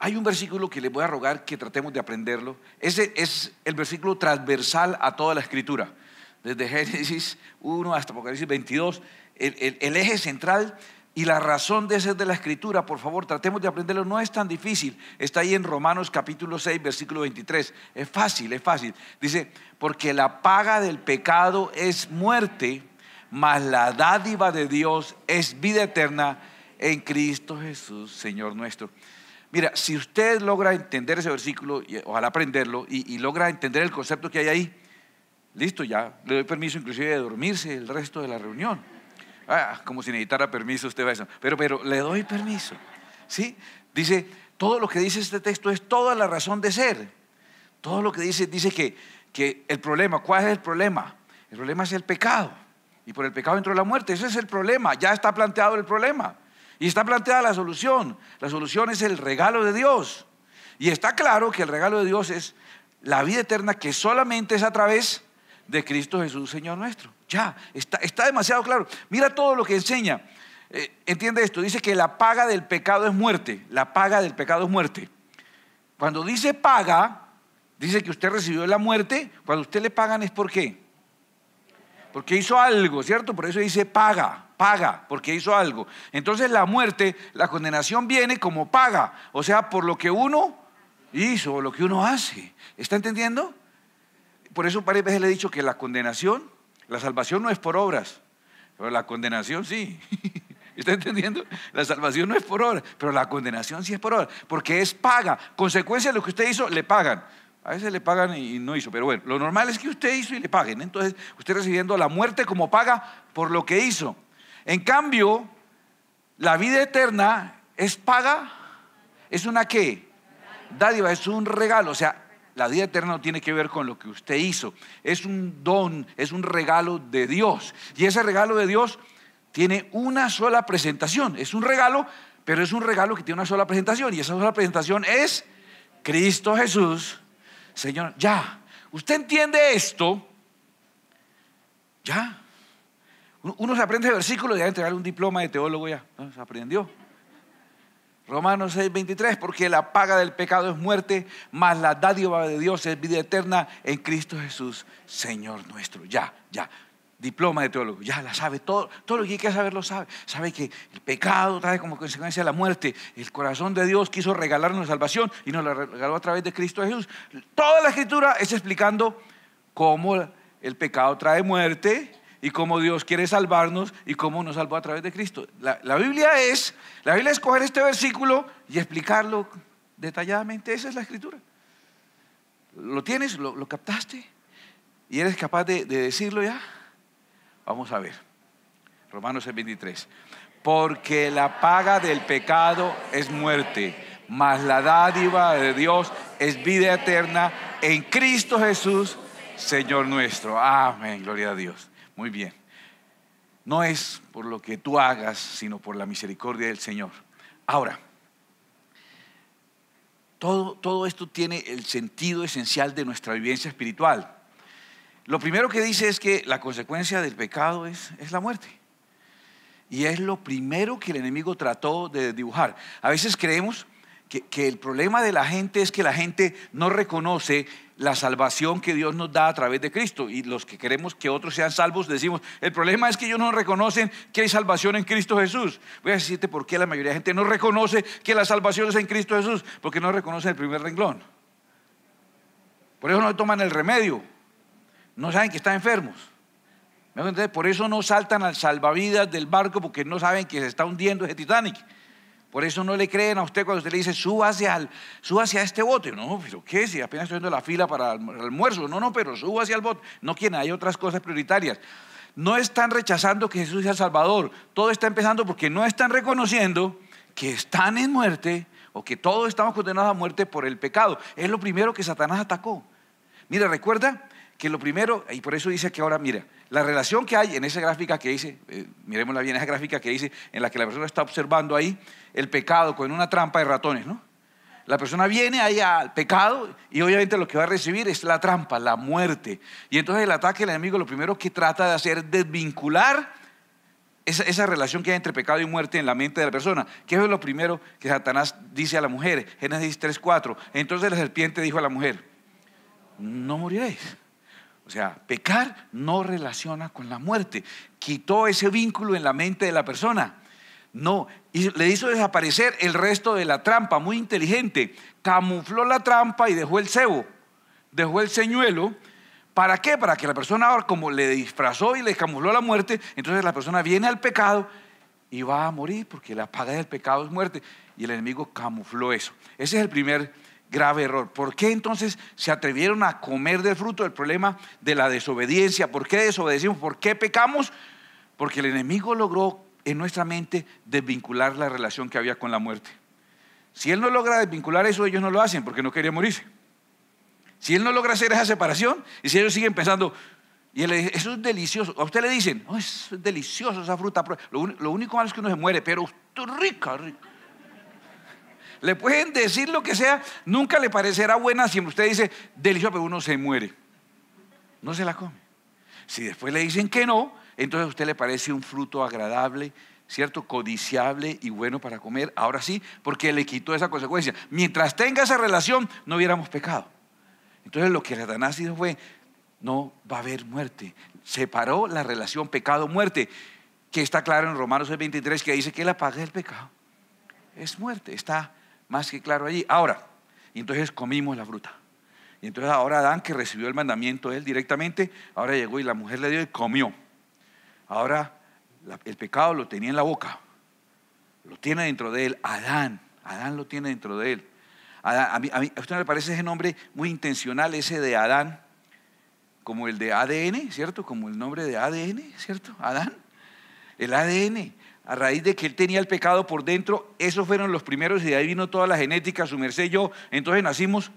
Hay un versículo que les voy a rogar que tratemos de aprenderlo. Ese es el versículo transversal a toda la Escritura. Desde Génesis 1 hasta Apocalipsis 22. El eje central y la razón de ser de la Escritura, por favor, tratemos de aprenderlo. No es tan difícil. Está ahí en Romanos capítulo 6, versículo 23. Es fácil, es fácil. Dice, porque la paga del pecado es muerte, mas la dádiva de Dios es vida eterna en Cristo Jesús, Señor nuestro. Mira, si usted logra entender ese versículo, ojalá aprenderlo, y logra entender el concepto que hay ahí, listo, ya le doy permiso inclusive de dormirse el resto de la reunión. Como si necesitara permiso usted va a eso, pero le doy permiso, ¿sí? Dice, todo lo que dice este texto es toda la razón de ser. Todo lo que dice que el problema, ¿cuál es el problema? El problema es el pecado, y por el pecado entró la muerte. Ese es el problema, ya está planteado el problema. Y está planteada la solución. La solución es el regalo de Dios. Y está claro que el regalo de Dios es la vida eterna, que solamente es a través de Cristo Jesús, Señor nuestro. Ya, está demasiado claro. Mira todo lo que enseña. Entiende esto, dice que la paga del pecado es muerte. La paga del pecado es muerte. Cuando dice paga, dice que usted recibió la muerte. Cuando usted le pagan es ¿por qué? Porque hizo algo, ¿cierto? Por eso dice paga, porque hizo algo. Entonces la muerte, la condenación viene como paga, o sea, por lo que uno hizo, lo que uno hace. ¿Está entendiendo? Por eso varias veces le he dicho que la condenación, la salvación no es por obras, pero la condenación sí. ¿Está entendiendo? La salvación no es por obras, pero la condenación sí es por obras, porque es paga. Consecuencia de lo que usted hizo, le pagan. A veces le pagan y no hizo, pero bueno, lo normal es que usted hizo y le paguen. Entonces, usted recibiendo la muerte como paga por lo que hizo. En cambio, la vida eterna es paga, es una ¿qué? Dádiva, es un regalo. O sea, la vida eterna no tiene que ver con lo que usted hizo. Es un don, es un regalo de Dios. Y ese regalo de Dios tiene una sola presentación. Es un regalo, pero es un regalo que tiene una sola presentación. Y esa sola presentación es Cristo Jesús, Señor. Ya, usted entiende esto, ya. Uno se aprende el versículo y debe entregarle un diploma de teólogo ya. ¿No? Se aprendió. Romanos 6:23, porque la paga del pecado es muerte, mas la dádiva de Dios es vida eterna en Cristo Jesús, Señor nuestro. Ya. Diploma de teólogo, ya la sabe, todo lo que hay que saber lo sabe. Sabe que el pecado trae como consecuencia la muerte. El corazón de Dios quiso regalarnos la salvación y nos la regaló a través de Cristo Jesús. Toda la Escritura es explicando cómo el pecado trae muerte y cómo Dios quiere salvarnos y cómo nos salvó a través de Cristo. La Biblia es coger este versículo y explicarlo detalladamente. Esa es la Escritura. ¿Lo tienes? ¿Lo captaste? ¿Y eres capaz de decirlo ya? Vamos a ver, Romanos 6:23. Porque la paga del pecado es muerte, mas la dádiva de Dios es vida eterna en Cristo Jesús, Señor nuestro. Amén, gloria a Dios. Muy bien. No es por lo que tú hagas, sino por la misericordia del Señor. Ahora, todo esto tiene el sentido esencial de nuestra vivencia espiritual. Lo primero que dice es que la consecuencia del pecado es la muerte. Y es lo primero que el enemigo trató de dibujar. A veces creemos que el problema de la gente es que la gente no reconoce la salvación que Dios nos da a través de Cristo. Y los que queremos que otros sean salvos decimos, el problema es que ellos no reconocen que hay salvación en Cristo Jesús. Voy a decirte por qué la mayoría de gente no reconoce que la salvación es en Cristo Jesús. Porque no reconocen el primer renglón. Por eso no toman el remedio. No saben que están enfermos. Por eso no saltan al salvavidas del barco, porque no saben que se está hundiendo ese Titanic. Por eso no le creen a usted cuando usted le dice súbase a este bote. No, pero ¿qué? Si apenas estoy haciendo la fila para el almuerzo. No, pero súbase al bote. No quieren, hay otras cosas prioritarias. No están rechazando que Jesús sea el Salvador. Todo está empezando porque no están reconociendo que están en muerte, o que todos estamos condenados a muerte por el pecado. Es lo primero que Satanás atacó. Mira, recuerda que lo primero, y por eso dice que ahora, mira, la relación que hay en esa gráfica que dice, miremosla bien, esa gráfica que dice, en la que la persona está observando ahí el pecado con una trampa de ratones, ¿no? La persona viene ahí al pecado y obviamente lo que va a recibir es la trampa, la muerte. Y entonces el ataque del enemigo lo primero que trata de hacer es desvincular esa relación que hay entre pecado y muerte en la mente de la persona. ¿Qué es lo primero que Satanás dice a la mujer? Génesis 3:4. Entonces la serpiente dijo a la mujer: no moriréis. O sea, pecar no relaciona con la muerte. Quitó ese vínculo en la mente de la persona. No, y le hizo desaparecer el resto de la trampa. Muy inteligente. Camufló la trampa y dejó el cebo, dejó el señuelo. ¿Para qué? Para que la persona, ahora, como le disfrazó y le camufló la muerte, entonces la persona viene al pecado y va a morir, porque la paga del pecado es muerte. Y el enemigo camufló eso. Ese es el primer grave error. ¿Por qué entonces se atrevieron a comer del fruto? Del problema de la desobediencia. ¿Por qué desobedecimos? ¿Por qué pecamos? Porque el enemigo logró en nuestra mente desvincular la relación que había con la muerte. Si él no logra desvincular eso, ellos no lo hacen porque no querían morirse. Si él no logra hacer esa separación, y si ellos siguen pensando, y él le dice: eso es delicioso. A usted le dicen: oh, es delicioso esa fruta. Lo único malo es que uno se muere, pero es rica, rica. Le pueden decir lo que sea, nunca le parecerá buena. Si usted dice delicioso, pero uno se muere, no se la come. Si después le dicen que no, entonces a usted le parece un fruto agradable, ¿cierto? Codiciable y bueno para comer. Ahora sí, porque le quitó esa consecuencia. Mientras tenga esa relación, no hubiéramos pecado. Entonces lo que Satanás hizo fue: no va a haber muerte. Separó la relación pecado-muerte, que está claro en Romanos 6:23, que dice que la paga del pecado es muerte. Está más que claro allí. Ahora, y entonces comimos la fruta. Y entonces ahora Adán, que recibió el mandamiento de él directamente, ahora llegó y la mujer le dio y comió. Ahora el pecado lo tenía en la boca, lo tiene dentro de él. Adán lo tiene dentro de él. A usted no le parece ese nombre muy intencional, ese de Adán, como el de ADN, ¿cierto? Como el nombre de ADN, ¿cierto? Adán, el ADN, a raíz de que él tenía el pecado por dentro, esos fueron los primeros y de ahí vino toda la genética, su merced, yo. Entonces nacimos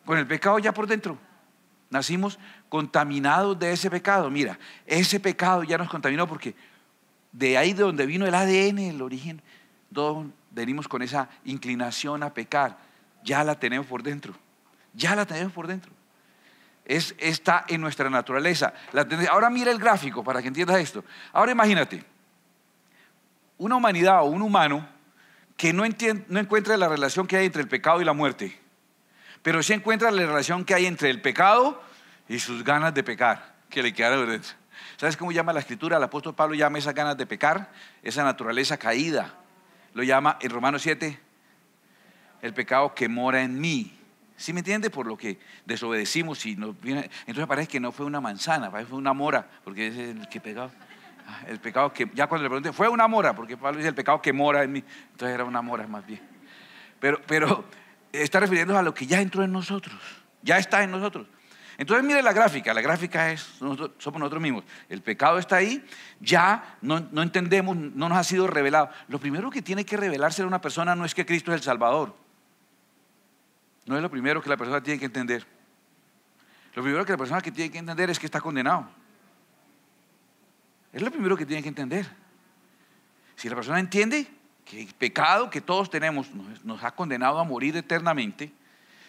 con el pecado ya por dentro, nacimos contaminados de ese pecado. Mira, ese pecado ya nos contaminó, porque de ahí de donde vino el ADN, el origen, todos venimos con esa inclinación a pecar. Ya la tenemos por dentro, ya la tenemos por dentro. Está en nuestra naturaleza. Ahora mira el gráfico para que entiendas esto. Ahora imagínate una humanidad o un humano que no encuentra la relación que hay entre el pecado y la muerte, pero sí encuentra la relación que hay entre el pecado y sus ganas de pecar, que le quedaron por dentro. ¿Sabes cómo llama la Escritura? El apóstol Pablo llama esas ganas de pecar, esa naturaleza caída, lo llama en Romanos 7, el pecado que mora en mí. ¿Sí me entiende? Por lo que desobedecimos y entonces parece que no fue una manzana, parece que fue una mora, porque es el que pecado. El pecado que, ya cuando le pregunté, fue una mora, porque Pablo dice el pecado que mora en mí, entonces era una mora más bien. Pero está refiriéndose a lo que ya entró en nosotros, ya está en nosotros. Entonces mire la gráfica somos nosotros mismos. El pecado está ahí, ya no entendemos, no nos ha sido revelado. Lo primero que tiene que revelarse a una persona no es que Cristo es el Salvador. No es lo primero que la persona tiene que entender. Lo primero que la persona que tiene que entender es que está condenado. Es lo primero que tiene que entender. Si la persona entiende que el pecado que todos tenemos nos ha condenado a morir eternamente,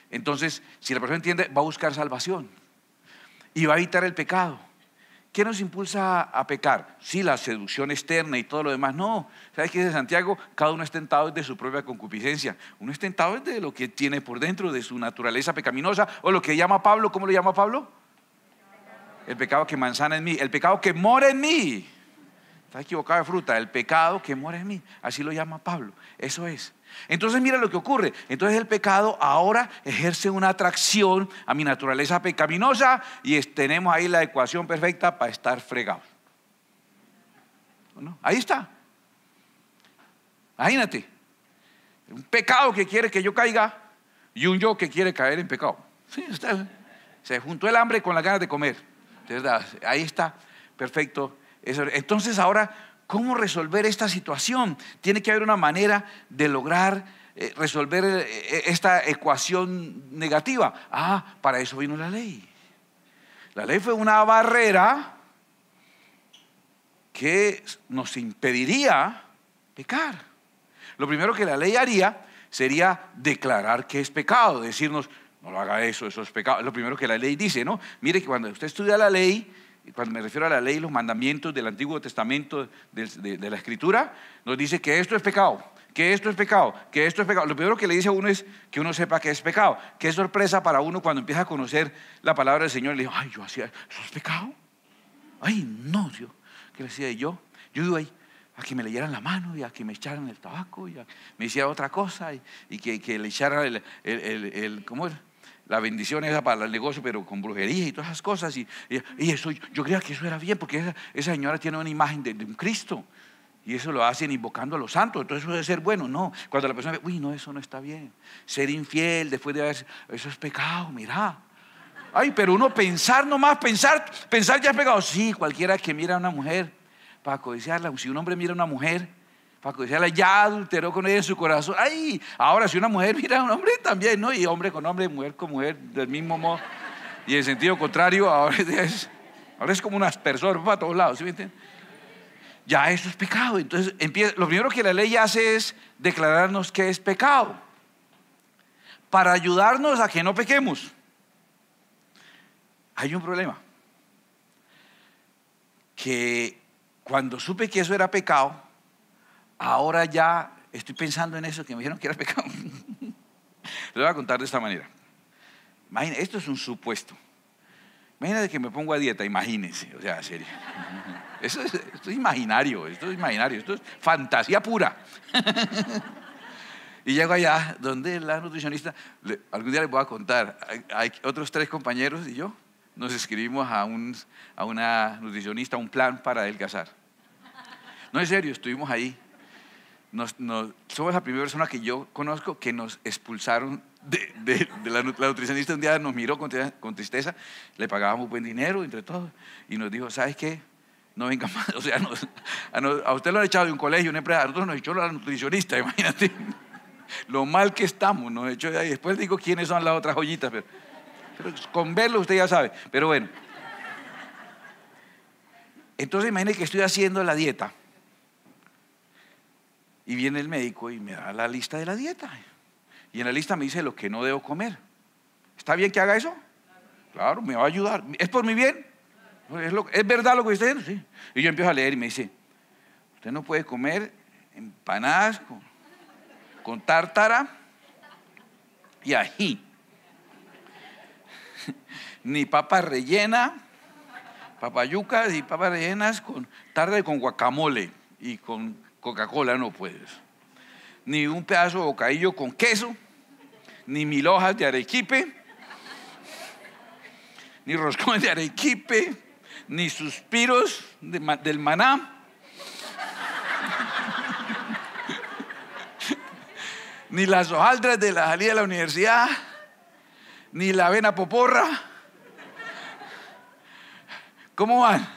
entonces si la persona entiende, va a buscar salvación y va a evitar el pecado. ¿Qué nos impulsa a pecar? Sí, la seducción externa y todo lo demás. No, ¿sabes qué dice Santiago? Cada uno es tentado de su propia concupiscencia. Uno es tentado de lo que tiene por dentro, de su naturaleza pecaminosa, o lo que llama Pablo. ¿Cómo lo llama Pablo? El pecado que manzana en mí, el pecado que mora en mí. Está equivocado de fruta, el pecado que mora en mí. Así lo llama Pablo, eso es. Entonces mira lo que ocurre. Entonces el pecado ahora ejerce una atracción a mi naturaleza pecaminosa y tenemos ahí la ecuación perfecta para estar fregados. ¿No? Ahí está. Imagínate, un pecado que quiere que yo caiga y un yo que quiere caer en pecado. Sí, se juntó el hambre con las ganas de comer. ¿Verdad? Ahí está, perfecto. Entonces ahora, ¿cómo resolver esta situación? Tiene que haber una manera de lograr resolver esta ecuación negativa. Para eso vino la ley. La ley fue una barrera que nos impediría pecar. Lo primero que la ley haría sería declarar que es pecado, decirnos: no lo haga eso es pecado. Es lo primero que la ley dice, ¿no? Mire que cuando usted estudia la ley, y cuando me refiero a la ley y los mandamientos del Antiguo Testamento, de la Escritura, nos dice que esto es pecado, que esto es pecado, que esto es pecado. Lo primero que le dice a uno es que uno sepa que es pecado. Qué sorpresa para uno cuando empieza a conocer la palabra del Señor. Le digo, ay, yo hacía, ¿eso es pecado? Ay, no, Dios. ¿Qué le decía yo? Yo iba ahí a que me leyeran la mano y a que me echaran el tabaco y a que me hiciera otra cosa y que le echaran ¿cómo era? La bendición esa para el negocio, pero con brujería y todas esas cosas. Y eso, yo creía que eso era bien, porque esa señora tiene una imagen de un Cristo. Y eso lo hacen invocando a los santos, entonces eso debe ser bueno. No, cuando la persona ve, uy, no, eso no está bien. Ser infiel después de haber, eso es pecado, mira. Ay, pero uno pensar nomás, pensar ya es pecado. Sí, cualquiera que mira a una mujer para codiciarla, si un hombre mira a una mujer para codiciarla, ya adulteró con ella en su corazón. Ay, ahora si una mujer mira a un hombre también, ¿no? Y hombre con hombre, mujer con mujer, del mismo modo. Y en sentido contrario, ahora es como un aspersor para todos lados, ¿sí me entienden? Ya eso es pecado. Entonces lo primero que la ley hace es declararnos que es pecado, para ayudarnos a que no pequemos. Hay un problema, que cuando supe que eso era pecado, ahora ya estoy pensando en eso que me dijeron que era pecado. Les voy a contar de esta manera. Imagínense, esto es un supuesto. Imagínense que me pongo a dieta, imagínense, o sea, en serio. Esto es imaginario, esto es fantasía pura. Y llego allá, donde la nutricionista, algún día les voy a contar, hay otros 3 compañeros y yo nos escribimos a una nutricionista, un plan para adelgazar. No, en serio, estuvimos ahí. Somos la primera persona que yo conozco que nos expulsaron de la nutricionista. Un día nos miró con tristeza, le pagábamos buen dinero entre todos y nos dijo, ¿sabes qué? No venga más. O sea, a usted lo han echado de un colegio, una empresa, a nosotros nos echó la nutricionista, imagínate lo mal que estamos, nos echó de ahí. Después digo quiénes son las otras joyitas, pero con verlo usted ya sabe. Pero bueno, entonces imagínate que estoy haciendo la dieta y viene el médico y me da la lista de la dieta y en la lista me dice lo que no debo comer. ¿Está bien que haga eso? Claro, me va a ayudar. ¿Es por mi bien? ¿Es verdad lo que está diciendo? Sí. Y yo empiezo a leer y me dice, usted no puede comer empanadas con tártara y ají, ni papa rellena, papayucas y papas rellenas con tártara y con guacamole y con Coca-Cola no puedes, ni un pedazo de bocadillo con queso, ni 1000 hojas de arequipe, ni roscones de arequipe, ni suspiros del maná, ni las hojaldras de la salida de la universidad, ni la avena poporra. ¿Cómo van?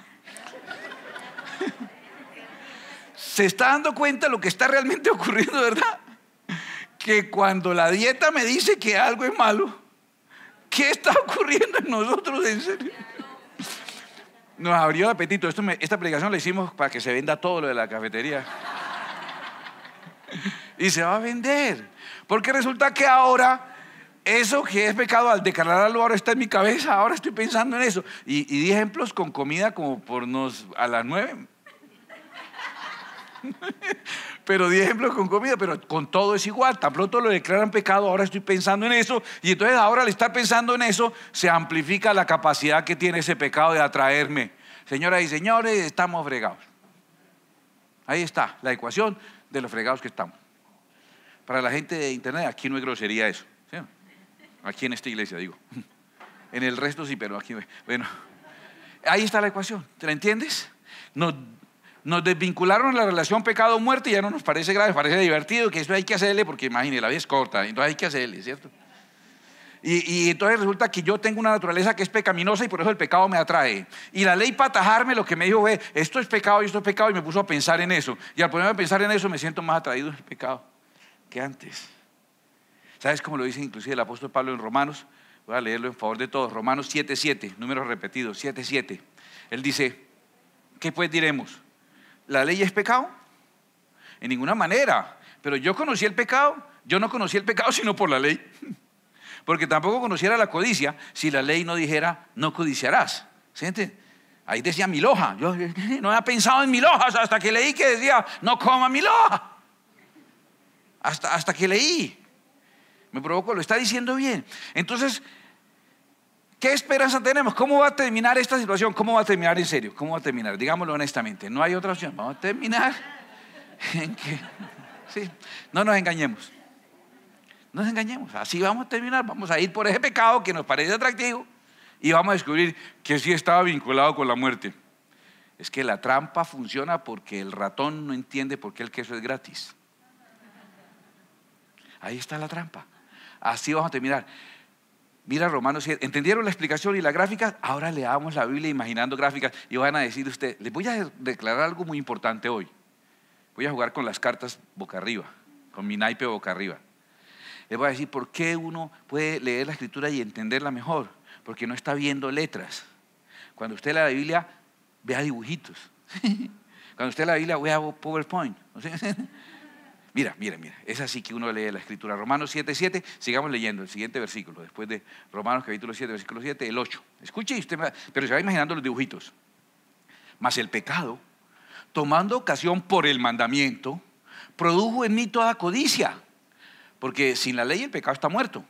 ¿Se está dando cuenta de lo que está realmente ocurriendo, verdad? Que cuando la dieta me dice que algo es malo, ¿qué está ocurriendo en nosotros, en serio? Nos abrió el apetito. Esta predicación la hicimos para que se venda todo lo de la cafetería. Y se va a vender. Porque resulta que ahora, eso que es pecado, al declararlo ahora está en mi cabeza. Ahora estoy pensando en eso. Y di ejemplos con comida como a las 9. Pero di ejemplos con comida, pero con todo es igual. Tan pronto lo declaran pecado, ahora estoy pensando en eso. Y entonces ahora al estar pensando en eso, se amplifica la capacidad que tiene ese pecado de atraerme. Señoras y señores, estamos fregados. Ahí está la ecuación de los fregados que estamos. Para la gente de internet, aquí no hay grosería eso, ¿sí? Aquí en esta iglesia digo. En el resto sí, pero aquí, bueno, ahí está la ecuación. ¿Te la entiendes? Nos desvincularon la relación pecado-muerte y ya no nos parece grave, parece divertido, que eso hay que hacerle porque imagínate, la vida es corta, entonces hay que hacerle, ¿cierto? Y entonces resulta que yo tengo una naturaleza que es pecaminosa y por eso el pecado me atrae. Y la ley para atajarme lo que me dijo fue, esto es pecado y esto es pecado, y me puso a pensar en eso. Y al ponerme a pensar en eso me siento más atraído al pecado que antes. ¿Sabes cómo lo dice inclusive el apóstol Pablo en Romanos? Voy a leerlo en favor de todos. Romanos 7:7, números repetidos, 7:7. Él dice, ¿qué pues diremos? ¿La ley es pecado? En ninguna manera. Pero yo conocí el pecado. Yo no conocí el pecado sino por la ley. Porque tampoco conociera la codicia si la ley no dijera no codiciarás. ¿Sí? Ahí decía milhoja. Yo no había pensado en milhojas hasta que leí que decía no coma milhoja. Hasta que leí. Me provocó, lo está diciendo bien. Entonces, ¿qué esperanza tenemos? ¿Cómo va a terminar esta situación? ¿Cómo va a terminar en serio? ¿Cómo va a terminar? Digámoslo honestamente. No hay otra opción. Vamos a terminar en que... Sí, no nos engañemos. No nos engañemos. Así vamos a terminar. Vamos a ir por ese pecado que nos parece atractivo y vamos a descubrir que sí estaba vinculado con la muerte. Es que la trampa funciona porque el ratón no entiende por qué el queso es gratis. Ahí está la trampa. Así vamos a terminar. Mira Romanos 7. ¿Entendieron la explicación y la gráfica? Ahora leamos la Biblia imaginando gráficas y van a decir ustedes, les voy a declarar algo muy importante hoy. Voy a jugar con las cartas boca arriba, con mi naipe boca arriba. Les voy a decir por qué uno puede leer la escritura y entenderla mejor. Porque no está viendo letras. Cuando usted lee la Biblia, vea dibujitos. Cuando usted lee la Biblia, vea PowerPoint. Mira, es así que uno lee la escritura. Romanos 7:7, sigamos leyendo el siguiente versículo, después de Romanos capítulo 7, versículo 7, el 8. Escuche usted, pero se va imaginando los dibujitos. Mas el pecado, tomando ocasión por el mandamiento, produjo en mí toda codicia, porque sin la ley el pecado está muerto.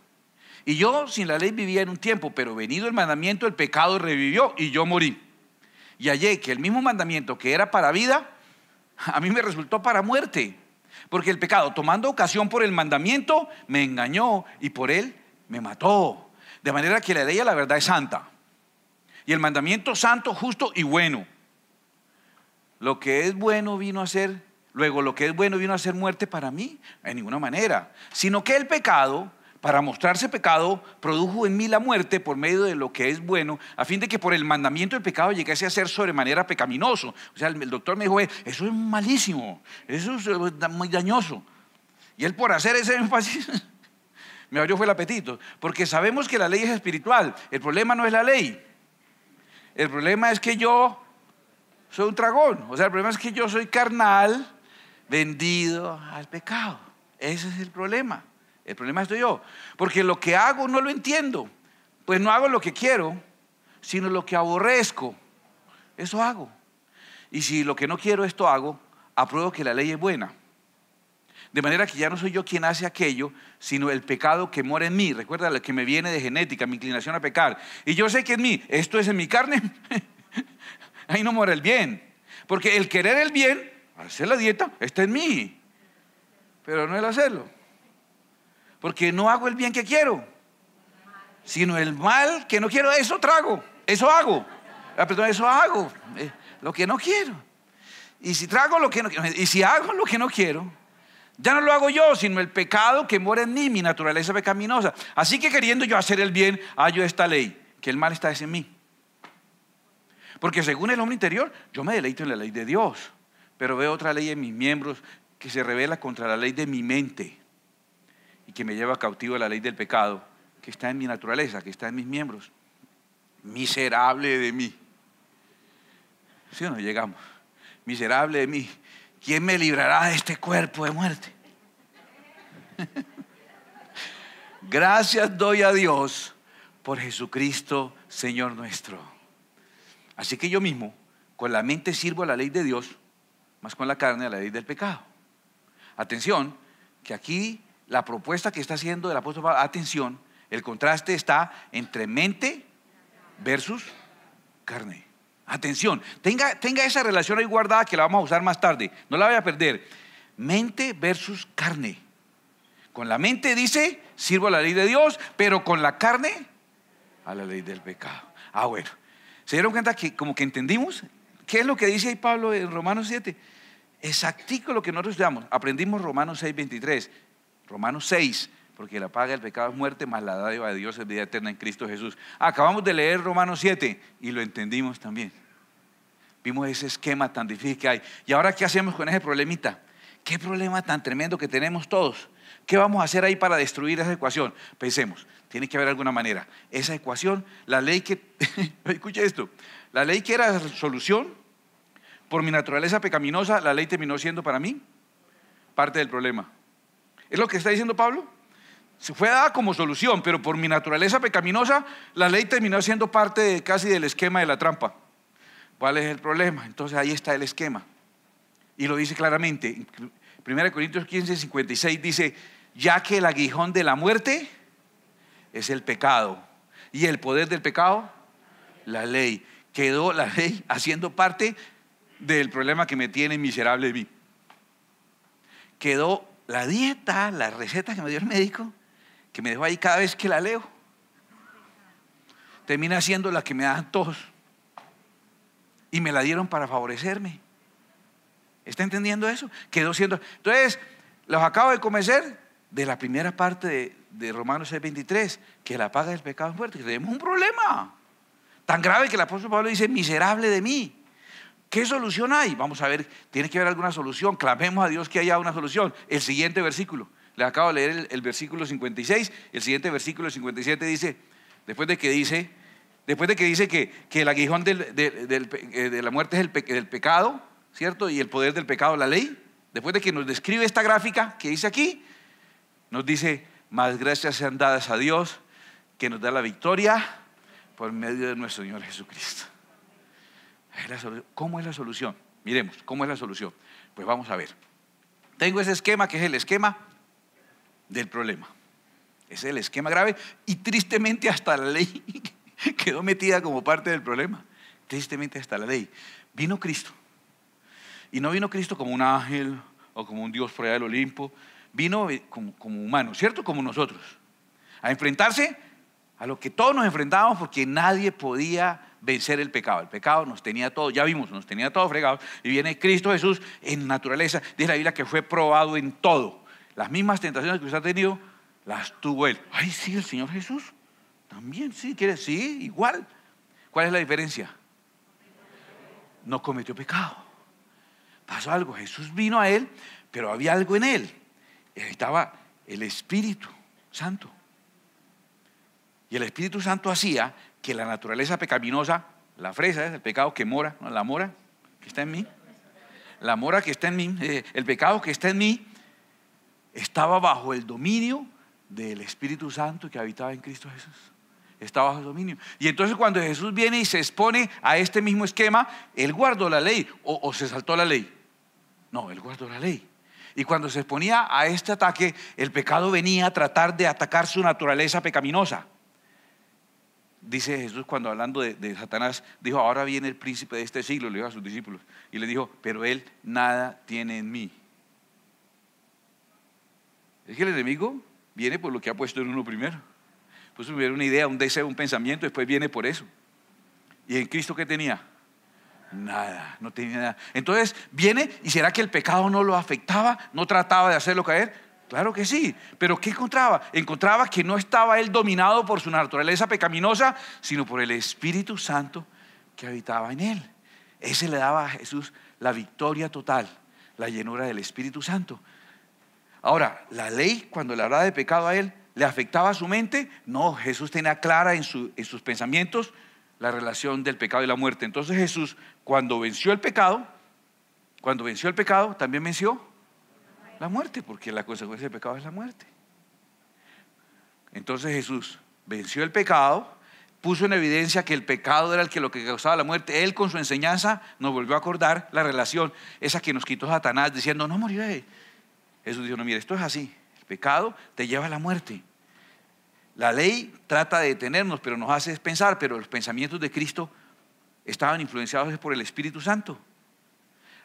Y yo sin la ley vivía en un tiempo, pero venido el mandamiento el pecado revivió y yo morí. Y hallé que el mismo mandamiento que era para vida, a mí me resultó para muerte. Porque el pecado, tomando ocasión por el mandamiento, me engañó y por él me mató. De manera que la ley a la verdad es santa. Y el mandamiento santo, justo y bueno. Lo que es bueno vino a ser, luego lo que es bueno vino a ser muerte para mí, en ninguna manera. Sino que el pecado, para mostrarse pecado, produjo en mí la muerte por medio de lo que es bueno, a fin de que por el mandamiento del pecado llegase a ser sobremanera pecaminoso. O sea, el doctor me dijo, eso es malísimo, eso es muy dañoso. Y él por hacer ese énfasis, me abrió fue el apetito. Porque sabemos que la ley es espiritual, el problema no es la ley. El problema es que yo soy un dragón, o sea, el problema es que yo soy carnal, vendido al pecado. Ese es el problema. El problema estoy yo, porque lo que hago no lo entiendo, pues no hago lo que quiero, sino lo que aborrezco, eso hago. Y si lo que no quiero esto hago, apruebo que la ley es buena. De manera que ya no soy yo quien hace aquello, sino el pecado que mora en mí. Recuerda lo que me viene de genética, mi inclinación a pecar. Y yo sé que en mí, esto es en mi carne, ahí no mora el bien. Porque el querer el bien, hacer la dieta, está en mí, pero no el hacerlo. Porque no hago el bien que quiero, sino el mal que no quiero, eso trago, eso hago. Eso hago, lo que no quiero. Y si trago lo que no quiero, y si hago lo que no quiero, ya no lo hago yo, sino el pecado que mora en mí, mi naturaleza pecaminosa. Así que queriendo yo hacer el bien, hallo esta ley, que el mal está en mí. Porque según el hombre interior, yo me deleito en la ley de Dios, pero veo otra ley en mis miembros que se revela contra la ley de mi mente y que me lleva cautivo a la ley del pecado que está en mi naturaleza, que está en mis miembros. Miserable de mí. ¿Sí o no? Llegamos. Miserable de mí. ¿Quién me librará de este cuerpo de muerte? Gracias doy a Dios por Jesucristo, Señor nuestro. Así que yo mismo, con la mente sirvo a la ley de Dios, más con la carne a la ley del pecado. Atención, que aquí la propuesta que está haciendo el apóstol Pablo, atención, el contraste está entre mente versus carne. Atención, tenga esa relación ahí guardada que la vamos a usar más tarde, no la vaya a perder. Mente versus carne. Con la mente dice, sirvo a la ley de Dios, pero con la carne a la ley del pecado. Bueno, ¿se dieron cuenta que como que entendimos? ¿Qué es lo que dice ahí Pablo en Romanos 7? Exactico lo que nosotros estudiamos. Aprendimos Romanos 6:23. Romanos 6, porque la paga del pecado es muerte, más la dádiva de Dios es vida eterna en Cristo Jesús. Acabamos de leer Romanos 7 y lo entendimos también. Vimos ese esquema tan difícil que hay. ¿Y ahora qué hacemos con ese problemita? ¿Qué problema tan tremendo que tenemos todos? ¿Qué vamos a hacer ahí para destruir esa ecuación? Pensemos, tiene que haber alguna manera. Esa ecuación, la ley que, escuche esto, la ley que era solución, por mi naturaleza pecaminosa, la ley terminó siendo para mí parte del problema. ¿Es lo que está diciendo Pablo? Se fue dada como solución, pero por mi naturaleza pecaminosa, la ley terminó siendo parte casi del esquema de la trampa. ¿Cuál es el problema? Entonces ahí está el esquema. Y lo dice claramente. 1 Corintios 15, 56 dice, ya que el aguijón de la muerte es el pecado. Y el poder del pecado, la ley. Quedó la ley haciendo parte del problema que me tiene miserable de mí. Quedó la dieta, la receta que me dio el médico, que me dejó ahí cada vez que la leo. Termina siendo la que me dan todos. Y me la dieron para favorecerme. ¿Está entendiendo eso? Quedó siendo. Entonces, los acabo de convencer de la primera parte de Romanos 6:23, que la paga del pecado es muerte, que tenemos un problema tan grave que el apóstol Pablo dice, miserable de mí. ¿Qué solución hay? Vamos a ver, tiene que haber alguna solución. Clamemos a Dios que haya una solución. El siguiente versículo, les acabo de leer el versículo 56, el siguiente versículo 57 dice, después de que dice que el aguijón de la muerte es el pecado, ¿cierto? Y el poder del pecado, la ley. Después de que nos describe esta gráfica que dice aquí, nos dice, más gracias sean dadas a Dios que nos da la victoria por medio de nuestro Señor Jesucristo. ¿Cómo es la solución? Miremos, ¿cómo es la solución? Pues vamos a ver. Tengo ese esquema que es el esquema del problema. Ese es el esquema grave y tristemente hasta la ley quedó metida como parte del problema. Tristemente hasta la ley. Vino Cristo. Y no vino Cristo como un ángel o como un Dios por allá del Olimpo. Vino como humano, ¿cierto? Como nosotros. A enfrentarse a lo que todos nos enfrentábamos porque nadie podía vencer el pecado. El pecado nos tenía todo, ya vimos, nos tenía todo fregado. Y viene Cristo Jesús en naturaleza. Dice la Biblia que fue probado en todo. Las mismas tentaciones que usted ha tenido, las tuvo Él. Ay, sí, el Señor Jesús. También, sí, quiere, sí, igual. ¿Cuál es la diferencia? No cometió pecado. Pasó algo, Jesús vino a Él, pero había algo en Él. Estaba el Espíritu Santo. Y el Espíritu Santo hacía que la naturaleza pecaminosa, la fresa, el pecado que mora, ¿no? La mora que está en mí, la mora que está en mí, el pecado que está en mí, estaba bajo el dominio del Espíritu Santo que habitaba en Cristo Jesús. Estaba bajo el dominio. Y entonces cuando Jesús viene y se expone a este mismo esquema, Él guardó la ley o se saltó la ley. No, Él guardó la ley. Y cuando se exponía a este ataque, el pecado venía a tratar de atacar su naturaleza pecaminosa. Dice Jesús cuando hablando de Satanás, dijo, ahora viene el príncipe de este siglo, le dijo a sus discípulos. Y le dijo, pero él nada tiene en mí. Es que el enemigo viene por lo que ha puesto en uno primero. Pues primero una idea, un deseo, un pensamiento, después viene por eso. ¿Y en Cristo qué tenía? Nada, no tenía nada. Entonces viene, ¿y será que el pecado no lo afectaba? ¿No trataba de hacerlo caer? Claro que sí, pero ¿qué encontraba? Encontraba que no estaba él dominado por su naturaleza pecaminosa, sino por el Espíritu Santo que habitaba en él. Ese le daba a Jesús la victoria total, la llenura del Espíritu Santo. Ahora, la ley, cuando le hablaba de pecado a él, ¿le afectaba a su mente? No, Jesús tenía clara en sus pensamientos la relación del pecado y la muerte. Entonces Jesús, cuando venció el pecado, también venció la muerte, porque la consecuencia del pecado es la muerte. Entonces Jesús venció el pecado, puso en evidencia que el pecado era lo que causaba la muerte. Él con su enseñanza nos volvió a acordar la relación, esa que nos quitó Satanás diciendo, no morirá. Jesús dijo, no, mira, esto es así, el pecado te lleva a la muerte. La ley trata de detenernos, pero nos hace pensar, pero los pensamientos de Cristo estaban influenciados por el Espíritu Santo.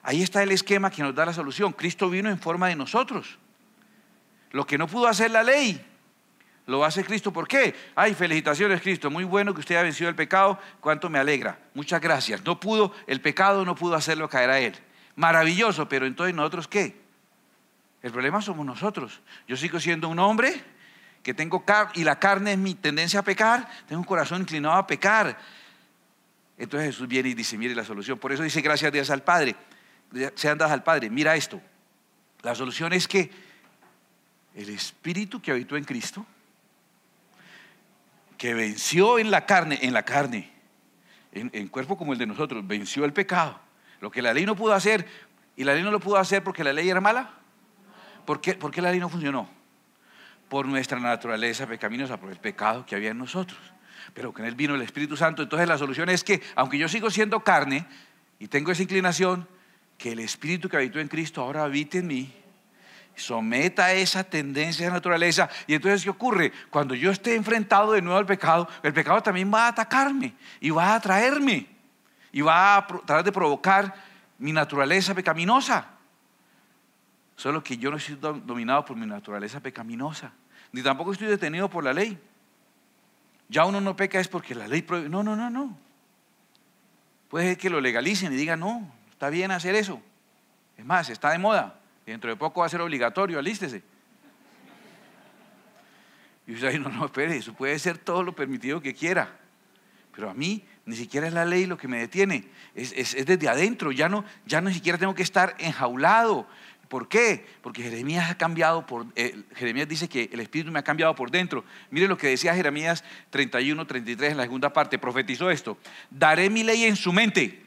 Ahí está el esquema que nos da la solución. Cristo vino en forma de nosotros. Lo que no pudo hacer la ley, lo hace Cristo. ¿Por qué? Ay, felicitaciones Cristo, muy bueno que usted haya vencido el pecado, cuánto me alegra. Muchas gracias. El pecado no pudo hacerlo caer a él. Maravilloso, pero entonces ¿nosotros qué? El problema somos nosotros. Yo sigo siendo un hombre que tengo carne y la carne es mi tendencia a pecar, tengo un corazón inclinado a pecar. Entonces Jesús viene y dice, mire la solución. Por eso dice, gracias a Dios al Padre. Sean dadas al Padre. Mira esto. La solución es que el Espíritu que habitó en Cristo, que venció en la carne, en cuerpo como el de nosotros, venció el pecado. Lo que la ley no pudo hacer, y la ley no lo pudo hacer porque la ley era mala. ¿Por qué la ley no funcionó? Por nuestra naturaleza pecaminosa, por el pecado que había en nosotros. pero con Él vino el Espíritu Santo. Entonces la solución es que, aunque yo sigo siendo carne y tengo esa inclinación, que el Espíritu que habitó en Cristo ahora habite en mí, someta esa tendencia de naturaleza. Y entonces, ¿qué ocurre? Cuando yo esté enfrentado de nuevo al pecado, el pecado también va a atacarme y va a atraerme y va a tratar de provocar mi naturaleza pecaminosa. Solo que yo no estoy dominado por mi naturaleza pecaminosa, ni tampoco estoy detenido por la ley. Ya uno no peca es porque la ley prohíbe. No. Puede ser que lo legalicen y digan, no, está bien hacer eso. Es más, está de moda. Dentro de poco va a ser obligatorio, alístese. Y usted dice, no, espere, eso puede ser todo lo permitido que quiera. Pero a mí ni siquiera es la ley lo que me detiene. Es desde adentro, ya no ni siquiera tengo que estar enjaulado. ¿Por qué? Porque Jeremías Jeremías dice que el Espíritu me ha cambiado por dentro. Mire lo que decía Jeremías 31, 33 en la segunda parte, profetizó esto: daré mi ley en su mente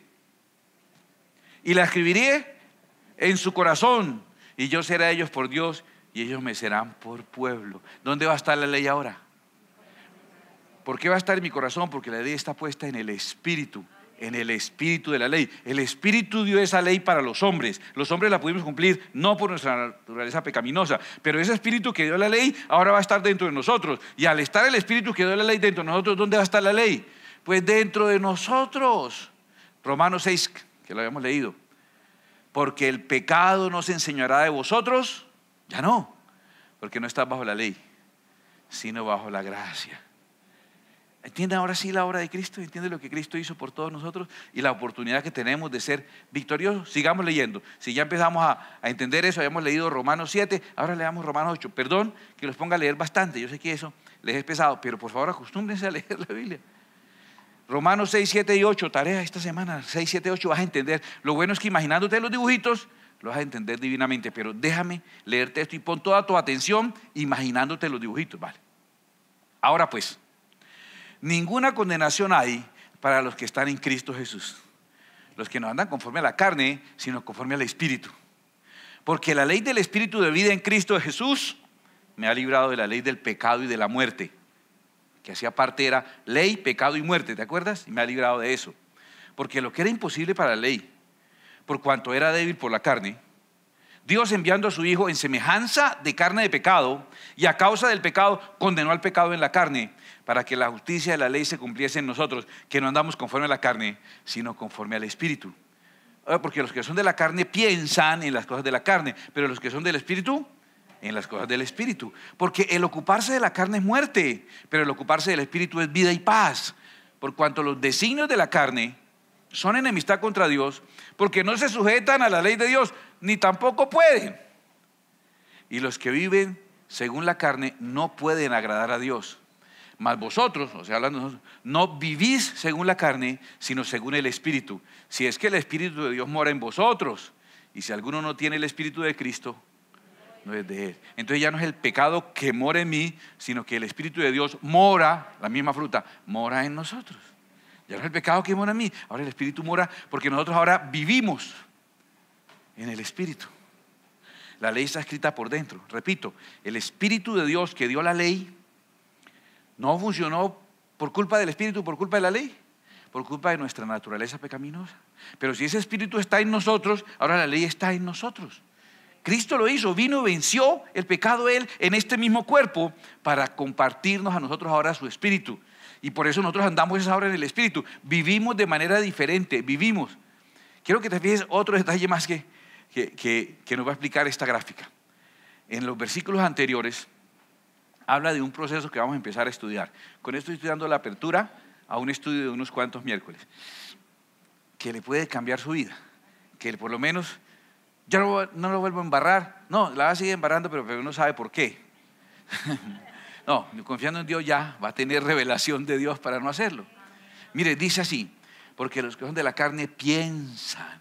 y la escribiré en su corazón, y yo seré a ellos por Dios y ellos me serán por pueblo. ¿Dónde va a estar la ley ahora? ¿Por qué va a estar en mi corazón? Porque la ley está puesta en el Espíritu de la ley. El Espíritu dio esa ley para los hombres. Los hombres la pudimos cumplir no por nuestra naturaleza pecaminosa, pero ese Espíritu que dio la ley ahora va a estar dentro de nosotros. Y al estar el Espíritu que dio la ley dentro de nosotros, ¿dónde va a estar la ley? Pues dentro de nosotros. Romanos 6, que lo habíamos leído. Porque el pecado no se enseñará de vosotros, ya no, porque no estás bajo la ley, sino bajo la gracia. ¿Entiende ahora sí la obra de Cristo? ¿Entiende lo que Cristo hizo por todos nosotros? Y la oportunidad que tenemos de ser victoriosos. Sigamos leyendo. Si ya empezamos a entender eso, habíamos leído Romanos 7, ahora leamos Romanos 8. Perdón que los ponga a leer bastante, yo sé que eso les es pesado, pero por favor acostúmbrense a leer la Biblia. Romanos 6, 7 y 8, tarea esta semana, 6, 7, 8, vas a entender. Lo bueno es que imaginándote los dibujitos, lo vas a entender divinamente, pero déjame leerte esto y pon toda tu atención imaginándote los dibujitos, ¿vale? Ahora pues, ninguna condenación hay para los que están en Cristo Jesús, los que no andan conforme a la carne, sino conforme al Espíritu. Porque la ley del Espíritu de vida en Cristo Jesús me ha librado de la ley del pecado y de la muerte, que hacía parte era ley, pecado y muerte, ¿te acuerdas? Y me ha librado de eso. Porque lo que era imposible para la ley, por cuanto era débil por la carne, Dios, enviando a su Hijo en semejanza de carne de pecado, y a causa del pecado condenó al pecado en la carne, para que la justicia de la ley se cumpliese en nosotros, que no andamos conforme a la carne, sino conforme al Espíritu. Porque los que son de la carne piensan en las cosas de la carne, pero los que son del Espíritu, en las cosas del Espíritu. Porque el ocuparse de la carne es muerte, pero el ocuparse del Espíritu es vida y paz. Por cuanto los designios de la carne son enemistad contra Dios, porque no se sujetan a la ley de Dios, ni tampoco pueden. Y los que viven según la carne no pueden agradar a Dios. Mas vosotros, o sea, hablando de nosotros, no vivís según la carne, sino según el Espíritu. Si es que el Espíritu de Dios mora en vosotros, y si alguno no tiene el Espíritu de Cristo, no es de Él. Entonces ya no es el pecado que mora en mí, sino que el Espíritu de Dios mora, la misma fruta, mora en nosotros. Ya no es el pecado que mora en mí, ahora el Espíritu mora, porque nosotros ahora vivimos en el Espíritu. La ley está escrita por dentro. Repito, el Espíritu de Dios que dio la ley no funcionó por culpa del Espíritu, por culpa de la ley, por culpa de nuestra naturaleza pecaminosa. Pero si ese Espíritu está en nosotros, ahora la ley está en nosotros. Cristo lo hizo, vino y venció el pecado Él en este mismo cuerpo para compartirnos a nosotros ahora su Espíritu. Y por eso nosotros andamos ahora en el Espíritu. Vivimos de manera diferente, vivimos. Quiero que te fijes otro detalle más que nos va a explicar esta gráfica. En los versículos anteriores habla de un proceso que vamos a empezar a estudiar. Con esto estoy dando la apertura a un estudio de unos cuantos miércoles, que le puede cambiar su vida, que por lo menos ya no lo vuelvo a embarrar. No, la va a seguir embarrando, pero no sabe por qué. No, confiando en Dios ya va a tener revelación de Dios para no hacerlo. Mire, dice así: porque los que son de la carne piensan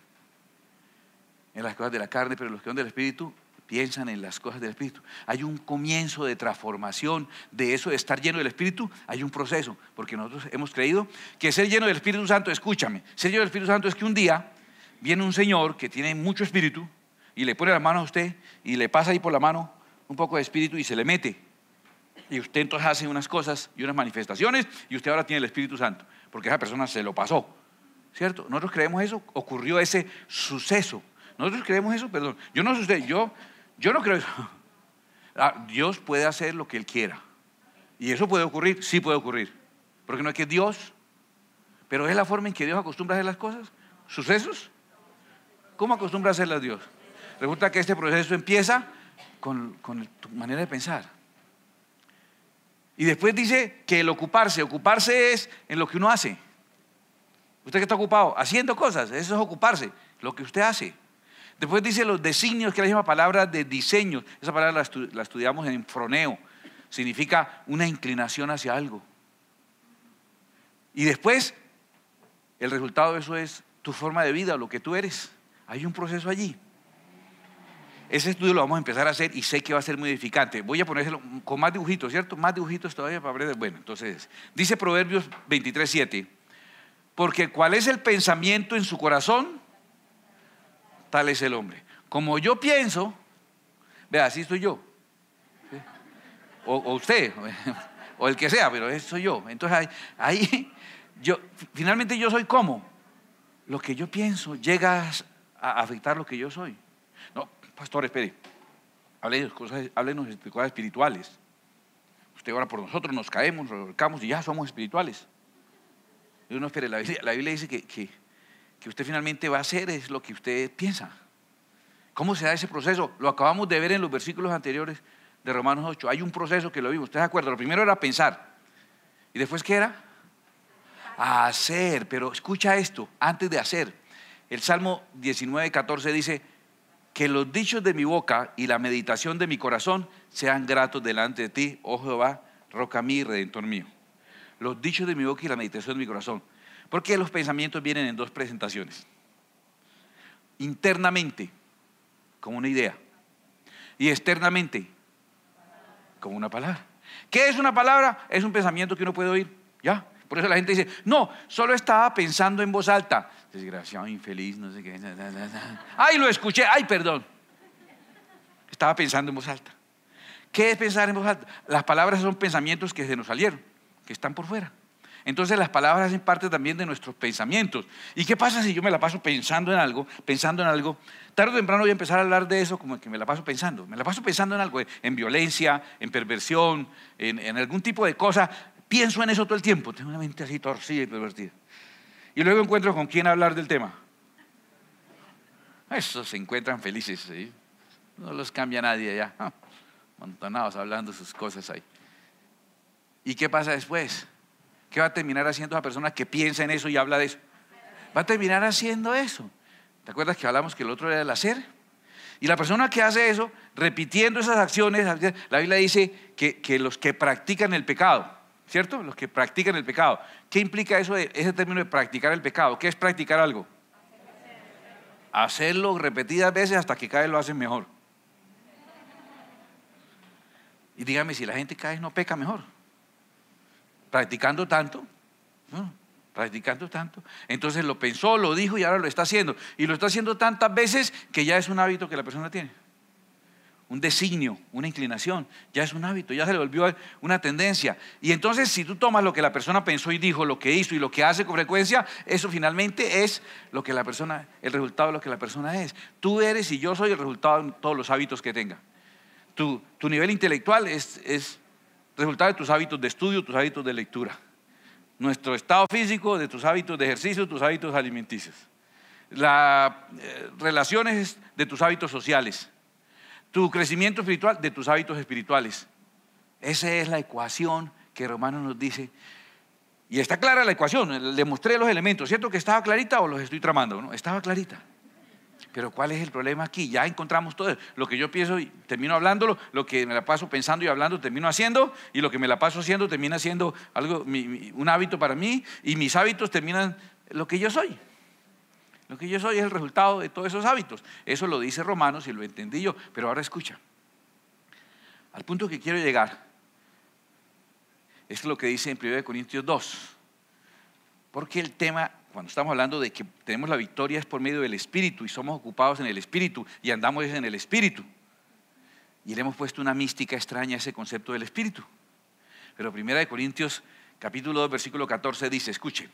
en las cosas de la carne, pero los que son del Espíritu piensan en las cosas del Espíritu. Hay un comienzo de transformación de eso de estar lleno del Espíritu. Hay un proceso, porque nosotros hemos creído que ser lleno del Espíritu Santo, escúchame, ser lleno del Espíritu Santo es que un día viene un señor que tiene mucho espíritu y le pone la mano a usted y le pasa ahí por la mano un poco de espíritu y se le mete. Y usted entonces hace unas cosas y unas manifestaciones y usted ahora tiene el Espíritu Santo, porque esa persona se lo pasó, ¿cierto? Nosotros creemos eso, ocurrió ese suceso. Nosotros creemos eso, perdón. Yo no sé usted, yo no creo eso. Dios puede hacer lo que Él quiera. ¿Y eso puede ocurrir? Sí puede ocurrir. Porque no es que Dios, pero es la forma en que Dios acostumbra a hacer las cosas. ¿Sucesos? ¿Cómo acostumbra a hacerlas Dios? Resulta que este proceso empieza con tu manera de pensar. Y después dice que el ocuparse es en lo que uno hace. ¿Usted qué está ocupado? Haciendo cosas, eso es ocuparse, lo que usted hace. Después dice los designios, que es la misma palabra de diseño. Esa palabra la estudiamos en froneo. Significa una inclinación hacia algo. Y después, el resultado de eso es tu forma de vida, lo que tú eres. Hay un proceso allí. Ese estudio lo vamos a empezar a hacer y sé que va a ser muy edificante. Voy a ponérselo con más dibujitos, ¿cierto? Más dibujitos todavía para ver. Bueno, entonces, dice Proverbios 23:7. Porque ¿cuál es el pensamiento en su corazón? Tal es el hombre. Como yo pienso, vea, así estoy yo. ¿Sí? O usted, o el que sea, pero eso soy yo. Entonces ahí finalmente yo soy como. Lo que yo pienso llega a afectar lo que yo soy. No, pastor, espere. Háblenos de cosas espirituales. Usted ora por nosotros, nos caemos, nos revolcamos y ya somos espirituales. Y uno espere, la Biblia dice que usted finalmente va a hacer es lo que usted piensa. ¿Cómo se da ese proceso? Lo acabamos de ver en los versículos anteriores de Romanos 8. Hay un proceso que lo vimos, ¿usted se acuerda? Lo primero era pensar. ¿Y después qué era? Hacer. Pero escucha esto, antes de hacer. El Salmo 19:14 dice: que los dichos de mi boca y la meditación de mi corazón sean gratos delante de ti, oh Jehová, roca mía y redentor mío. Los dichos de mi boca y la meditación de mi corazón. Porque los pensamientos vienen en dos presentaciones. Internamente, como una idea. Y externamente, como una palabra. ¿Qué es una palabra? Es un pensamiento que uno puede oír. ¿Ya? Por eso la gente dice: no, solo estaba pensando en voz alta. Desgraciado, infeliz, no sé qué. Ay, lo escuché, ay, perdón. Estaba pensando en voz alta. ¿Qué es pensar en voz alta? Las palabras son pensamientos que se nos salieron, que están por fuera. Entonces las palabras hacen parte también de nuestros pensamientos. ¿Y qué pasa si yo me la paso pensando en algo? Tarde o temprano voy a empezar a hablar de eso, como que me la paso pensando. Me la paso pensando en algo, en violencia, en perversión, en algún tipo de cosa. Pienso en eso todo el tiempo. Tengo una mente así torcida y pervertida. Y luego encuentro con quién hablar del tema. Esos se encuentran felices, ¿sí? No los cambia nadie ya. Montonados hablando sus cosas ahí. ¿Y qué pasa después? ¿Qué va a terminar haciendo esa persona que piensa en eso y habla de eso? Va a terminar haciendo eso. ¿Te acuerdas que hablamos que el otro era el hacer? Y la persona que hace eso, repitiendo esas acciones, la Biblia dice que los que practican el pecado, ¿cierto? Los que practican el pecado. ¿Qué implica eso, ese término de practicar el pecado? ¿Qué es practicar algo? Hacerlo repetidas veces hasta que cada vez lo hacen mejor. Y dígame, si la gente cada vez no peca mejor. Practicando tanto, ¿no? Practicando tanto. Entonces lo pensó, lo dijo y ahora lo está haciendo. Y lo está haciendo tantas veces que ya es un hábito que la persona tiene. Un designio, una inclinación, ya es un hábito, ya se le volvió una tendencia. Y entonces si tú tomas lo que la persona pensó y dijo, lo que hizo y lo que hace con frecuencia, eso finalmente es lo que la persona, el resultado de lo que la persona es. Tú eres y yo soy el resultado de todos los hábitos que tenga. Tu nivel intelectual es resultado de tus hábitos de estudio, tus hábitos de lectura. Nuestro estado físico, de tus hábitos de ejercicio, tus hábitos alimenticios. Las relaciones de tus hábitos sociales. Tu crecimiento espiritual de tus hábitos espirituales. Esa es la ecuación que Romanos nos dice. Y está clara la ecuación, le mostré los elementos. ¿Cierto que estaba clarita o los estoy tramando? No, estaba clarita. Pero ¿cuál es el problema aquí? Ya encontramos todo. Lo que yo pienso y termino hablándolo, lo que me la paso pensando y hablando termino haciendo, y lo que me la paso haciendo termina siendo algo, un hábito para mí, y mis hábitos terminan lo que yo soy. Lo que yo soy es el resultado de todos esos hábitos. Eso lo dice Romanos y lo entendí yo, pero ahora escucha. Al punto que quiero llegar es lo que dice en 1 Corintios 2. Porque el tema, cuando estamos hablando de que tenemos la victoria, es por medio del Espíritu y somos ocupados en el Espíritu y andamos en el Espíritu. Y le hemos puesto una mística extraña a ese concepto del Espíritu. Pero 1 Corintios capítulo 2 versículo 14 dice, escuche,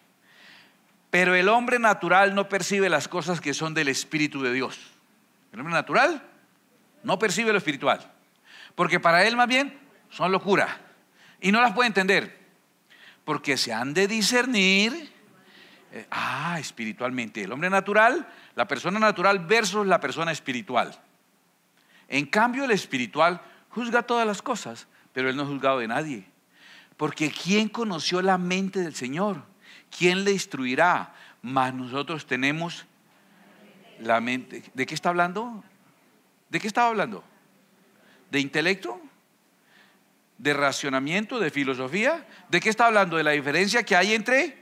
pero el hombre natural no percibe las cosas que son del Espíritu de Dios. El hombre natural no percibe lo espiritual, porque para él más bien son locura y no las puede entender, porque se han de discernir espiritualmente. El hombre natural, la persona natural versus la persona espiritual. En cambio el espiritual juzga todas las cosas, pero él no es juzgado de nadie, porque ¿quién conoció la mente del Señor? ¿Quién le instruirá? Mas nosotros tenemos la mente. ¿De qué está hablando? ¿De qué estaba hablando? ¿De intelecto? ¿De racionamiento? ¿De filosofía? ¿De qué está hablando? De la diferencia que hay entre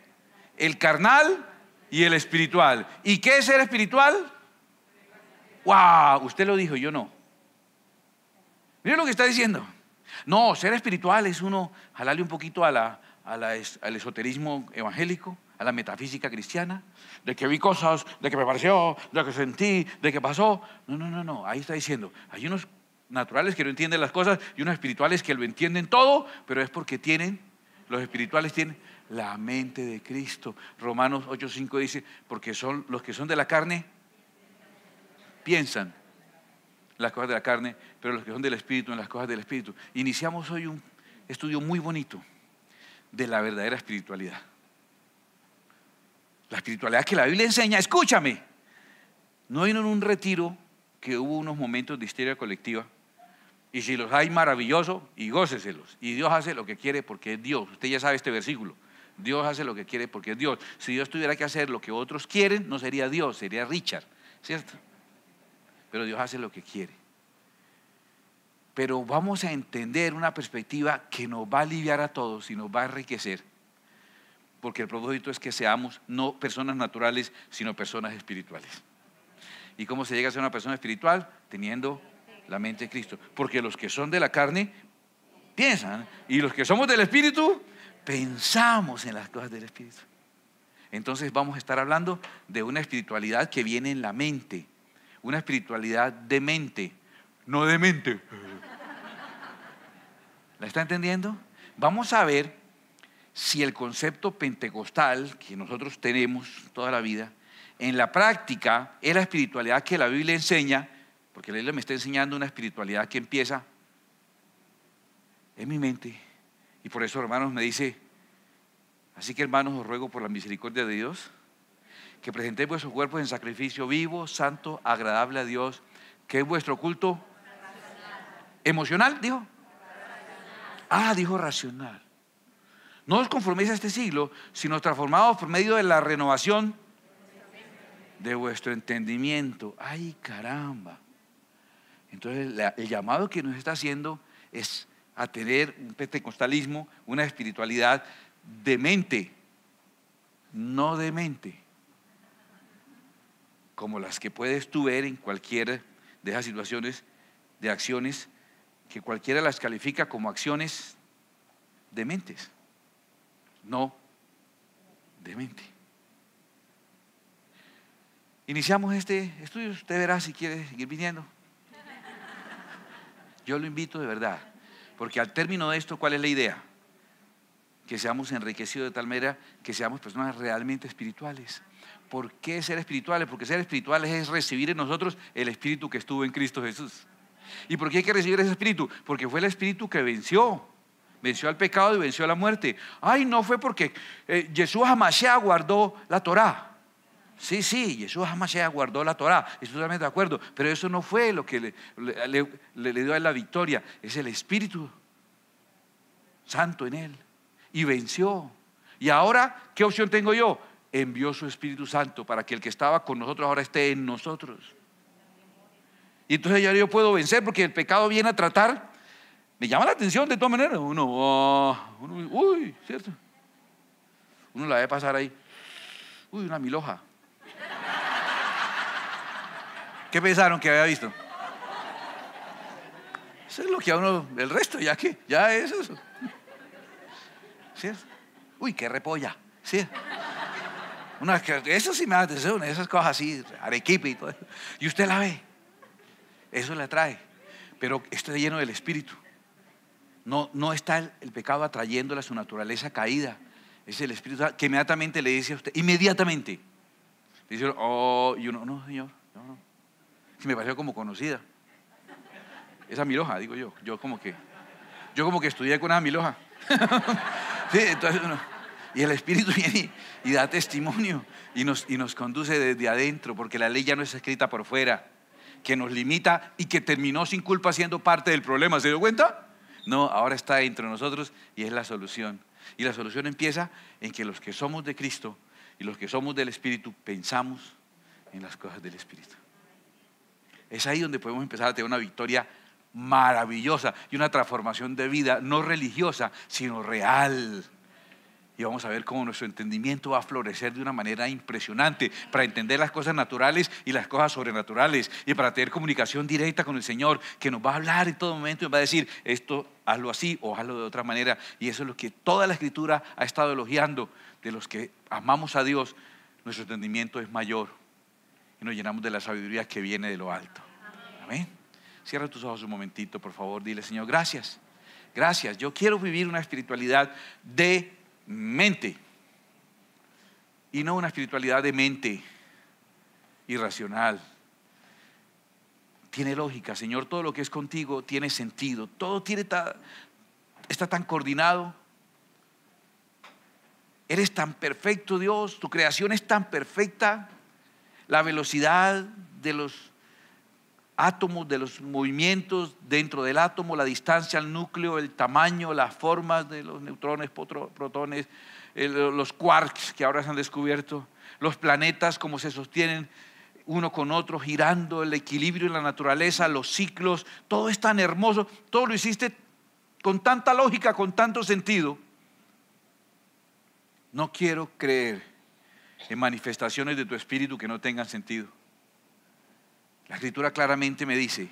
el carnal y el espiritual. ¿Y qué es ser espiritual? ¡Wow! Usted lo dijo, yo no. Miren lo que está diciendo. No, ser espiritual es uno jalarle un poquito al esoterismo evangélico, a la metafísica cristiana, de que vi cosas, de que me pareció, de que sentí, de que pasó. No, ahí está diciendo, hay unos naturales que no entienden las cosas y unos espirituales que lo entienden todo, pero es porque los espirituales tienen la mente de Cristo. Romanos 8:5 dice, porque son los que son de la carne, piensan las cosas de la carne, pero los que son del Espíritu en las cosas del Espíritu. Iniciamos hoy un estudio muy bonito de la verdadera espiritualidad. La espiritualidad que la Biblia enseña, escúchame, no vino en un retiro que hubo unos momentos de histeria colectiva, y si los hay, maravilloso, y góceselos, y Dios hace lo que quiere porque es Dios. Usted ya sabe este versículo, Dios hace lo que quiere porque es Dios. Si Dios tuviera que hacer lo que otros quieren, no sería Dios, sería Richard, ¿cierto? Pero Dios hace lo que quiere. Pero vamos a entender una perspectiva que nos va a aliviar a todos y nos va a enriquecer, porque el propósito es que seamos no personas naturales, sino personas espirituales. ¿Y cómo se llega a ser una persona espiritual? Teniendo la mente de Cristo. Porque los que son de la carne piensan, y los que somos del Espíritu pensamos en las cosas del Espíritu. Entonces vamos a estar hablando de una espiritualidad que viene en la mente, una espiritualidad de mente, no de mente. ¿La está entendiendo? Vamos a ver si el concepto pentecostal que nosotros tenemos toda la vida, en la práctica es la espiritualidad que la Biblia enseña, porque la Biblia me está enseñando una espiritualidad que empieza en mi mente. Y por eso, hermanos, me dice, así que hermanos, os ruego por la misericordia de Dios, que presentéis vuestros cuerpos en sacrificio vivo, santo, agradable a Dios, que es vuestro culto emocional, dijo. Dijo racional. No os conforméis a este siglo, sino transformados por medio de la renovación de vuestro entendimiento. ¡Ay, caramba! Entonces el llamado que nos está haciendo es a tener un pentecostalismo, una espiritualidad de mente, no de mente, como las que puedes tú ver en cualquiera de esas situaciones de acciones que cualquiera las califica como acciones de mentes, no de mente. Iniciamos este estudio, usted verá si quiere seguir viniendo. Yo lo invito de verdad, porque al término de esto, ¿cuál es la idea? Que seamos enriquecidos de tal manera que seamos personas realmente espirituales. ¿Por qué ser espirituales? Porque ser espirituales es recibir en nosotros el espíritu que estuvo en Cristo Jesús. ¿Y por qué hay que recibir ese espíritu? Porque fue el espíritu que venció al pecado y venció a la muerte. No fue porque Yeshua HaMashiach guardó la Torá. Sí, Yeshua HaMashiach guardó la Torá, estoy totalmente de acuerdo, pero eso no fue lo que le dio a él la victoria. Es el Espíritu Santo en él, y venció. Y ahora, ¿qué opción tengo yo? Envió su Espíritu Santo para que el que estaba con nosotros ahora esté en nosotros. Y entonces ya yo puedo vencer, porque el pecado viene a tratar. Me llama la atención de todas maneras. ¿Cierto? Uno la ve pasar ahí. Una milhoja. ¿Qué pensaron que había visto? Eso es lo que a uno, el resto, ya es eso. ¿Cierto? Qué repolla. ¿Sí? Eso sí me da atención, esas cosas así, arequipe y todo eso. Y usted la ve. Eso le atrae. Pero está lleno del Espíritu. No está el pecado atrayéndole a su naturaleza caída. Es el Espíritu Santo que inmediatamente le dice a usted, inmediatamente. Dice, oh, y uno, no, Señor, no. Que me pareció como conocida. Esa Miloja, digo yo. Yo como que estudié con esa Miloja. Sí, entonces y el Espíritu viene y da testimonio y nos conduce desde adentro, porque la ley ya no es escrita por fuera, que nos limita y que terminó sin culpa siendo parte del problema. ¿Se dio cuenta? No, ahora está dentro de nosotros y es la solución. Y la solución empieza en que los que somos de Cristo y los que somos del Espíritu pensamos en las cosas del Espíritu. Es ahí donde podemos empezar a tener una victoria maravillosa y una transformación de vida, no religiosa, sino real. Y vamos a ver cómo nuestro entendimiento va a florecer de una manera impresionante para entender las cosas naturales y las cosas sobrenaturales, y para tener comunicación directa con el Señor, que nos va a hablar en todo momento y nos va a decir, esto hazlo así o hazlo de otra manera. Y eso es lo que toda la Escritura ha estado elogiando. De los que amamos a Dios, nuestro entendimiento es mayor y nos llenamos de la sabiduría que viene de lo alto. Amén. Cierra tus ojos un momentito, por favor. Dile, Señor, gracias. Gracias. Yo quiero vivir una espiritualidad de mente y no una espiritualidad de mente irracional. Tiene lógica, Señor. Todo lo que es contigo tiene sentido. Todo está tan coordinado. Eres tan perfecto, Dios. Tu creación es tan perfecta. La velocidad de los átomos, de los movimientos dentro del átomo, la distancia al núcleo, el tamaño, las formas de los neutrones, protones, los quarks que ahora se han descubierto, los planetas, cómo se sostienen uno con otro, girando, el equilibrio en la naturaleza, los ciclos, todo es tan hermoso. Todo lo hiciste con tanta lógica, con tanto sentido. No quiero creer en manifestaciones de tu Espíritu que no tengan sentido. La Escritura claramente me dice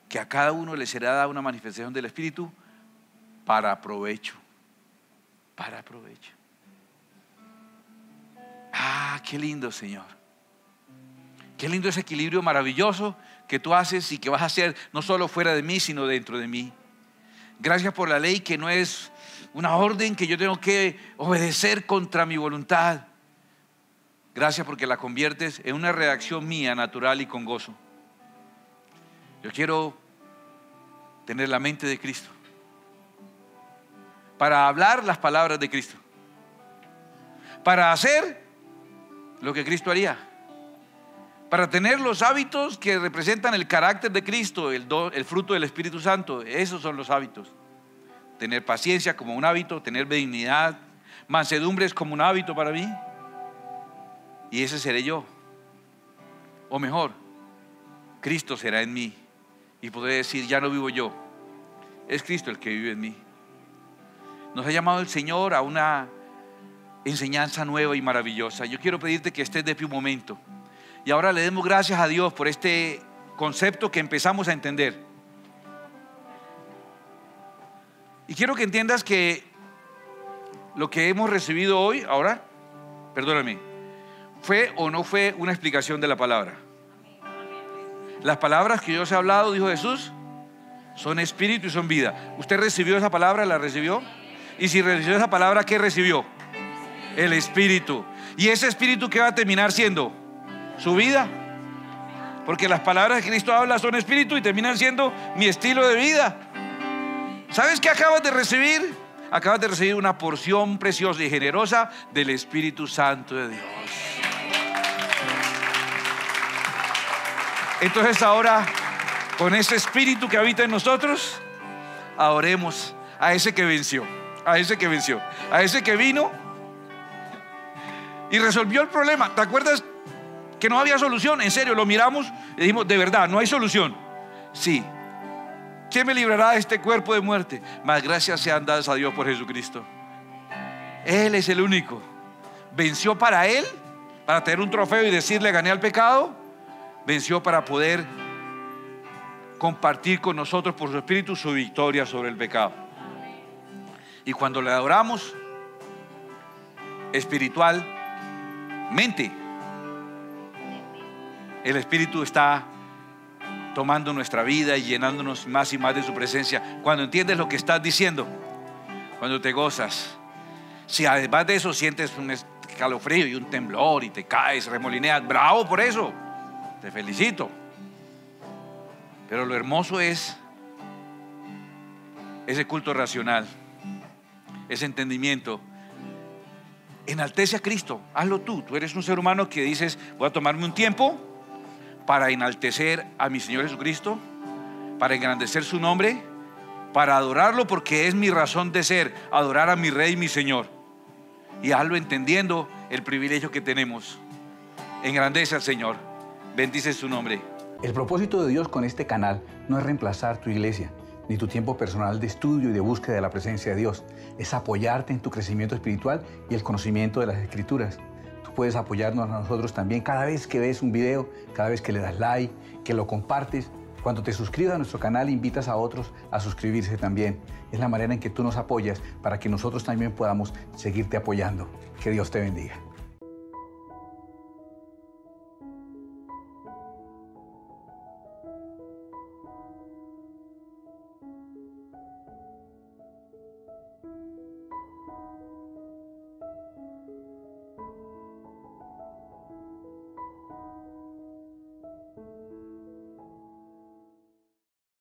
que a cada uno le será dada una manifestación del Espíritu para provecho. Para provecho. Ah, qué lindo, Señor. Qué lindo ese equilibrio maravilloso que tú haces y que vas a hacer no solo fuera de mí, sino dentro de mí. Gracias por la ley que no es una orden que yo tengo que obedecer contra mi voluntad. Gracias porque la conviertes en una reacción mía natural y con gozo. Yo quiero tener la mente de Cristo para hablar las palabras de Cristo, para hacer lo que Cristo haría, para tener los hábitos que representan el carácter de Cristo, el fruto del Espíritu Santo. Esos son los hábitos. Tener paciencia como un hábito, tener benignidad, mansedumbre es como un hábito para mí. Y ese seré yo. O mejor, Cristo será en mí. Y podré decir, ya no vivo yo, es Cristo el que vive en mí. Nos ha llamado el Señor a una enseñanza nueva y maravillosa. Yo quiero pedirte que estés de pie un momento. Y ahora le demos gracias a Dios por este concepto que empezamos a entender. Y quiero que entiendas que lo que hemos recibido hoy, ahora, perdóname, ¿fue o no fue una explicación de la palabra? Las palabras que yo os he hablado, dijo Jesús, son espíritu y son vida. ¿Usted recibió esa palabra? ¿La recibió? Y si recibió esa palabra, ¿qué recibió? El espíritu. ¿Y ese espíritu qué va a terminar siendo? Su vida. Porque las palabras que Cristo habla son espíritu y terminan siendo mi estilo de vida. ¿Sabes qué acabas de recibir? Acabas de recibir una porción preciosa y generosa del Espíritu Santo de Dios. Entonces ahora, con ese espíritu que habita en nosotros, adoremos a ese que venció, a ese que venció, a ese que vino y resolvió el problema. ¿Te acuerdas que no había solución? En serio, lo miramos y dijimos, de verdad, no hay solución. Sí. ¿Quién me librará de este cuerpo de muerte? Mas gracias sean dadas a Dios por Jesucristo. Él es el único. Venció para Él, para tener un trofeo y decirle gané al pecado. Venció para poder compartir con nosotros por su Espíritu su victoria sobre el pecado. Y cuando le adoramos espiritualmente, el Espíritu está tomando nuestra vida y llenándonos más y más de su presencia. Cuando entiendes lo que estás diciendo, cuando te gozas, si además de eso sientes un escalofrío y un temblor y te caes, remolineas, bravo por eso, te felicito. Pero lo hermoso es ese culto racional, ese entendimiento. Enaltece a Cristo, hazlo tú. Tú eres un ser humano que dices: voy a tomarme un tiempo para enaltecer a mi Señor Jesucristo, para engrandecer su nombre, para adorarlo, porque es mi razón de ser, adorar a mi Rey y mi Señor. Y hazlo entendiendo el privilegio que tenemos. Engrandece al Señor, bendice su nombre. El propósito de Dios con este canal no es reemplazar tu iglesia, ni tu tiempo personal de estudio y de búsqueda de la presencia de Dios. Es apoyarte en tu crecimiento espiritual y el conocimiento de las Escrituras. Tú puedes apoyarnos a nosotros también cada vez que ves un video, cada vez que le das like, que lo compartes. Cuando te suscribas a nuestro canal, invitas a otros a suscribirse también. Es la manera en que tú nos apoyas para que nosotros también podamos seguirte apoyando. Que Dios te bendiga.